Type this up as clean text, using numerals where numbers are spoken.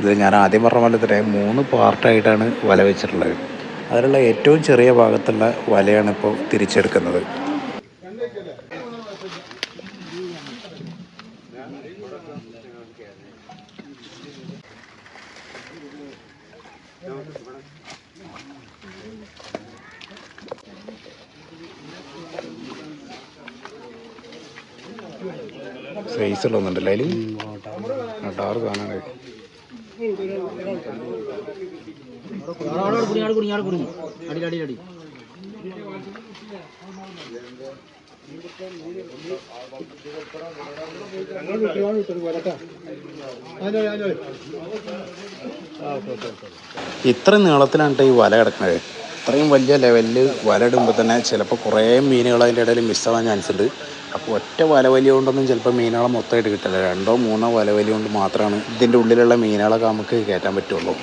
ഇത് ഞാൻ ആദ്യം പറഞ്ഞ പോലെ തന്നെ 3 പാർട്ടായിട്ടാണ് വല വെച്ചിട്ടുള്ളത്. അതിലുള്ള ഏറ്റവും ചെറിയ ഭാഗത്തുള്ള വലയാണ് ഇപ്പോൾ തിരിച്ചെടുക്കുന്നത്. സൈസുള്ള ഒന്നുണ്ടല്ലോ അതിൽ ടാറ് കാണാനായി. ഇത്ര നീളത്തിലാണ് ഈ വല കിടക്കുന്നത്. ഇത്രയും വലിയ ലെവലിൽ വല ഇടുമ്പോൾ തന്നെ ചിലപ്പോൾ കുറേ മീനുകൾ അതിൻ്റെ ഇടയിൽ മിസ്സാവാൻ ചാൻസ് ഉണ്ട്. അപ്പോൾ ഒറ്റ വലവലി കൊണ്ടൊന്നും ചിലപ്പോൾ മീനുകളെ മൊത്തമായിട്ട് കിട്ടില്ല. 2 3 വലവലി കൊണ്ട് മാത്രമാണ് ഇതിൻ്റെ ഉള്ളിലുള്ള മീനുകളൊക്കെ നമുക്ക് കയറ്റാൻ പറ്റുള്ളൂ.